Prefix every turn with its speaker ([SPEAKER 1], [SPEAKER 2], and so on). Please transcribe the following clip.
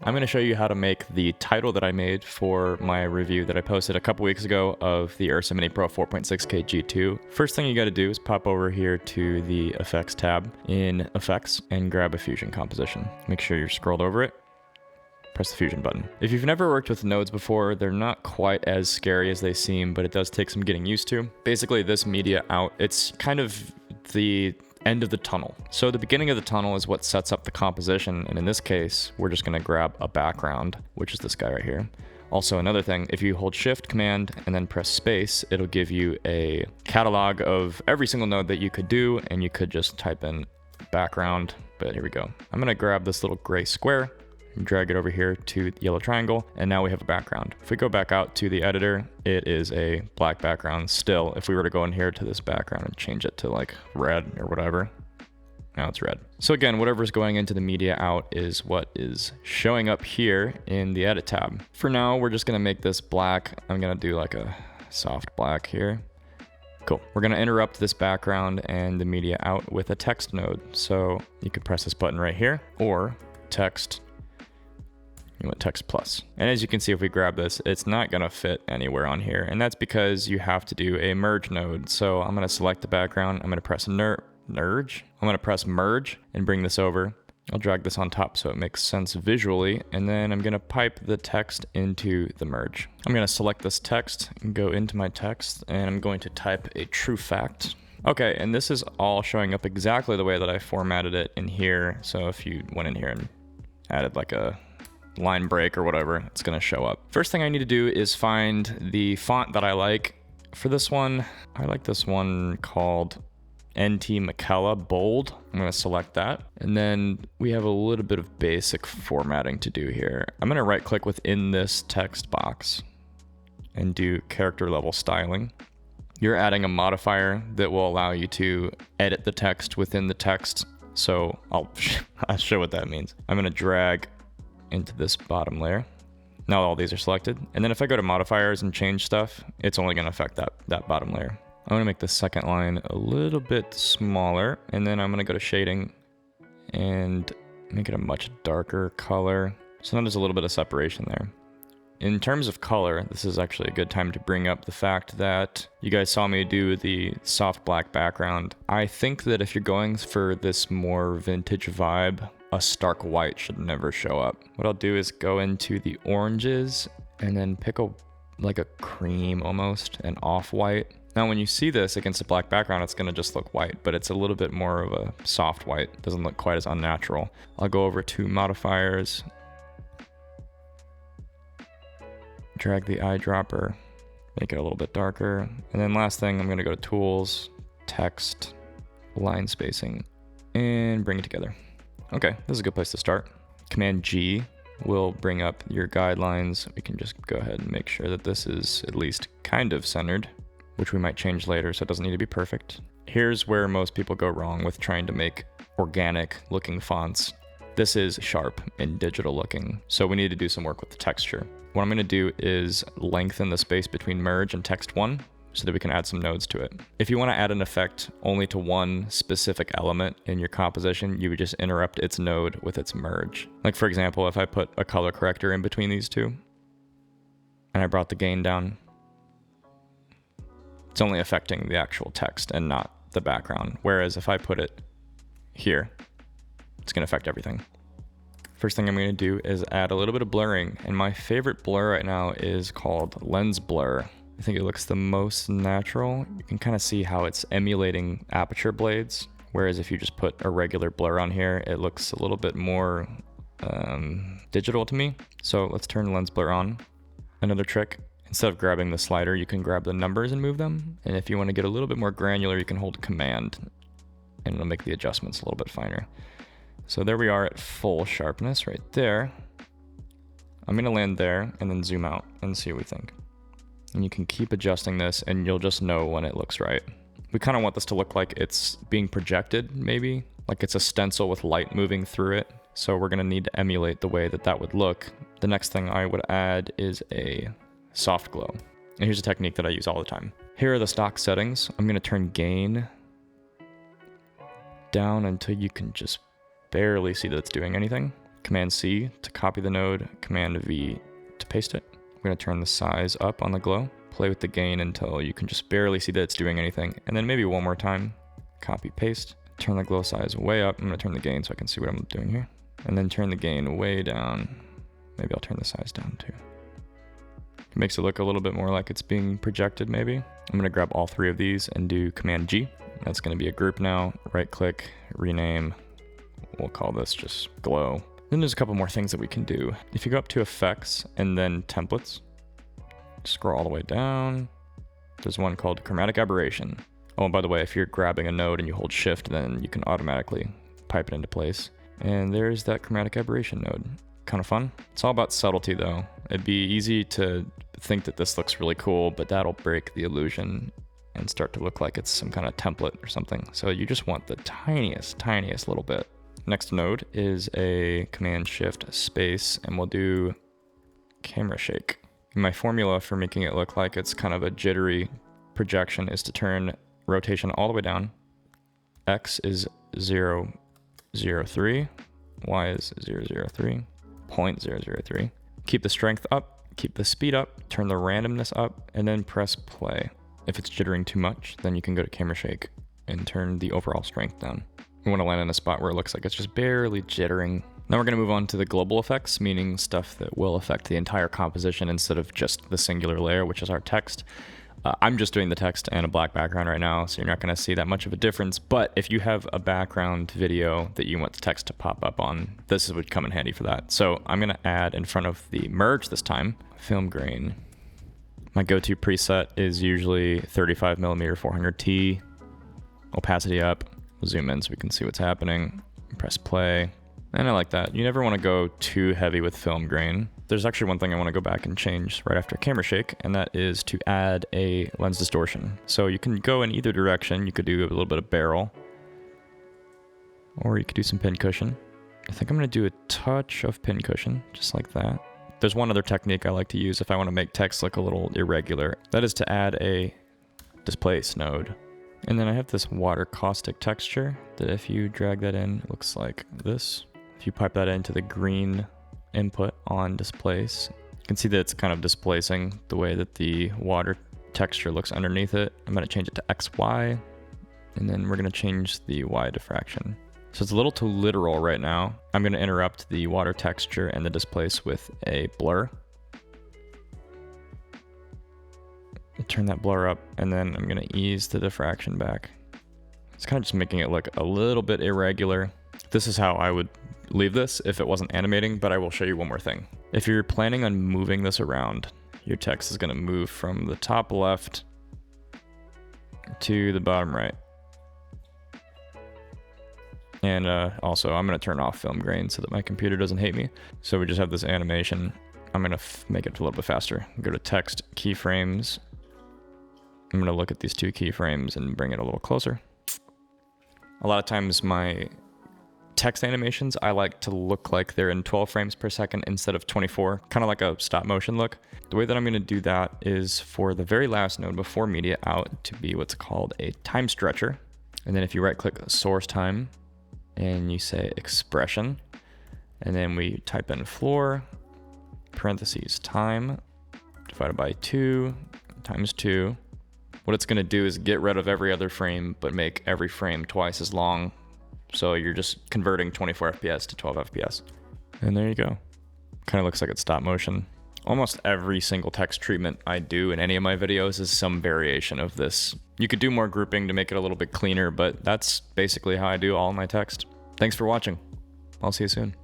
[SPEAKER 1] I'm going to show you how to make the title that I made for my review that I posted a couple weeks ago of the Ursa Mini Pro 4.6K G2. First thing you got to do is pop over here to the Effects tab in Effects and grab a Fusion composition. Make sure you're scrolled over it. Press the Fusion button. If you've never worked with nodes before, they're not quite as scary as they seem, but it does take some getting used to. Basically, this media out, it's kind of the end of the tunnel. So the beginning of the tunnel is what sets up the composition, and in this case, we're just gonna grab a background, which is this guy right here. Also, another thing, if you hold Shift, Command, and then press Space, it'll give you a catalog of every single node that you could do, and you could just type in background, but here we go. I'm gonna grab this little gray square, drag it over here to the yellow triangle, and now we have a background. If we go back out to the editor, it is a black background still. If we were to go in here to this background and change it to like red or whatever, now it's red. So again, whatever's going into the media out is what is showing up here in the edit tab. For now, we're just gonna make this black. I'm gonna do like a soft black here. Cool. We're gonna interrupt this background and the media out with a text node. So you can press this button right here, or text, you want text plus. And as you can see, if we grab this, it's not gonna fit anywhere on here. And that's because you have to do a merge node. So I'm gonna select the background. I'm gonna press merge. I'm gonna press merge and bring this over. I'll drag this on top so it makes sense visually. And then I'm gonna pipe the text into the merge. I'm gonna select this text and go into my text, and I'm going to type a true fact. Okay, and this is all showing up exactly the way that I formatted it in here. So if you went in here and added like a line break or whatever, it's gonna show up. First thing I need to do is find the font that I like. For this one, I like this one called NT McKella Bold. I'm gonna select that. And then we have a little bit of basic formatting to do here. I'm gonna right click within this text box and do character level styling. You're adding a modifier that will allow you to edit the text within the text. So I'll show what that means. I'm gonna drag into this bottom layer. Now all these are selected. And then if I go to modifiers and change stuff, it's only gonna affect that bottom layer. I'm gonna make the second line a little bit smaller, and then I'm gonna go to shading and make it a much darker color. So now there's a little bit of separation there. In terms of color, this is actually a good time to bring up the fact that you guys saw me do the soft black background. I think that if you're going for this more vintage vibe, a stark white should never show up. What I'll do is go into the oranges and then pick like a cream almost, an off-white. Now when you see this against a black background, it's gonna just look white, but it's a little bit more of a soft white. It doesn't look quite as unnatural. I'll go over to modifiers, drag the eyedropper, make it a little bit darker. And then last thing, I'm gonna go to tools, text, line spacing, and bring it together. Okay, this is a good place to start. Command G will bring up your guidelines. We can just go ahead and make sure that this is at least kind of centered, which we might change later, so it doesn't need to be perfect. Here's where most people go wrong with trying to make organic looking fonts. This is sharp and digital looking, so we need to do some work with the texture. What I'm gonna do is lengthen the space between merge and text 1 so that we can add some nodes to it. If you wanna add an effect only to one specific element in your composition, you would just interrupt its node with its merge. Like for example, if I put a color corrector in between these two, and I brought the gain down, it's only affecting the actual text and not the background. Whereas if I put it here, it's gonna affect everything. First thing I'm gonna do is add a little bit of blurring, and my favorite blur right now is called lens blur. I think it looks the most natural. You can kind of see how it's emulating aperture blades, whereas if you just put a regular blur on here, it looks a little bit more digital to me. So let's turn lens blur on. Another trick, instead of grabbing the slider, you can grab the numbers and move them. And if you want to get a little bit more granular, you can hold Command, and it'll make the adjustments a little bit finer. So there we are at full sharpness right there. I'm gonna land there and then zoom out and see what we think. And you can keep adjusting this and you'll just know when it looks right. We kind of want this to look like it's being projected, maybe, like it's a stencil with light moving through it. So we're gonna need to emulate the way that that would look. The next thing I would add is a soft glow. And here's a technique that I use all the time. Here are the stock settings. I'm gonna turn gain down until you can just barely see that it's doing anything. Command C to copy the node, Command V to paste it. I'm going to turn the size up on the glow, play with the gain until you can just barely see that it's doing anything, and then maybe one more time, copy, paste, turn the glow size way up. I'm going to turn the gain so I can see what I'm doing here, and then turn the gain way down. Maybe I'll turn the size down too. It makes it look a little bit more like it's being projected maybe. I'm going to grab all three of these and do Command G. That's going to be a group now. Right click, rename. We'll call this just glow. Then there's a couple more things that we can do. If you go up to effects and then templates, scroll all the way down. There's one called chromatic aberration. Oh, and by the way, if you're grabbing a node and you hold shift, then you can automatically pipe it into place. And there's that chromatic aberration node. Kind of fun. It's all about subtlety though. It'd be easy to think that this looks really cool, but that'll break the illusion and start to look like it's some kind of template or something. So you just want the tiniest little bit. Next node is a Command Shift space, and we'll do camera shake. My formula for making it look like it's kind of a jittery projection is to turn rotation all the way down. X is 0, 0, 3. Y is 0, 0, 3. 0.003. Keep the strength up, keep the speed up, turn the randomness up, and then press play. If it's jittering too much, then you can go to camera shake and turn the overall strength down. We want to land in a spot where it looks like it's just barely jittering. Now we're going to move on to the global effects, meaning stuff that will affect the entire composition instead of just the singular layer, which is our text. I'm just doing the text and a black background right now, so you're not going to see that much of a difference. But if you have a background video that you want the text to pop up on, this would come in handy for that. So I'm going to add in front of the merge this time, film grain. My go-to preset is usually 35mm 400T, opacity up, zoom in so we can see what's happening, press play. And I like that. You never want to go too heavy with film grain. There's actually one thing I want to go back and change right after camera shake, and that is to add a lens distortion. So you can go in either direction. You could do a little bit of barrel, or you could do some pincushion. I think I'm going to do a touch of pincushion, just like that. There's one other technique I like to use if I want to make text look a little irregular. That is to add a displace node. And then I have this water caustic texture that if you drag that in, it looks like this. If you pipe that into the green input on displace, you can see that it's kind of displacing the way that the water texture looks underneath it. I'm going to change it to XY, and then we're going to change the Y diffraction. So it's a little too literal right now. I'm going to interrupt the water texture and the displace with a blur. Turn that blur up, and then I'm going to ease the diffraction back. It's kind of just making it look a little bit irregular. This is how I would leave this if it wasn't animating, but I will show you one more thing. If you're planning on moving this around, your text is going to move from the top left to the bottom right. And also, I'm going to turn off film grain so that my computer doesn't hate me. So we just have this animation. I'm going to make it a little bit faster. Go to text, keyframes. I'm going to look at these two keyframes and bring it a little closer. A lot of times my text animations, I like to look like they're in 12 frames per second instead of 24, kind of like a stop motion look. The way that I'm going to do that is for the very last node before media out to be what's called a time stretcher. And then if you right click source time and you say expression, and then we type in floor, parentheses time, divided by 2 times 2. What it's going to do is get rid of every other frame, but make every frame twice as long. So you're just converting 24 FPS to 12 FPS. And there you go. Kind of looks like it's stop motion. Almost every single text treatment I do in any of my videos is some variation of this. You could do more grouping to make it a little bit cleaner, but that's basically how I do all my text. Thanks for watching. I'll see you soon.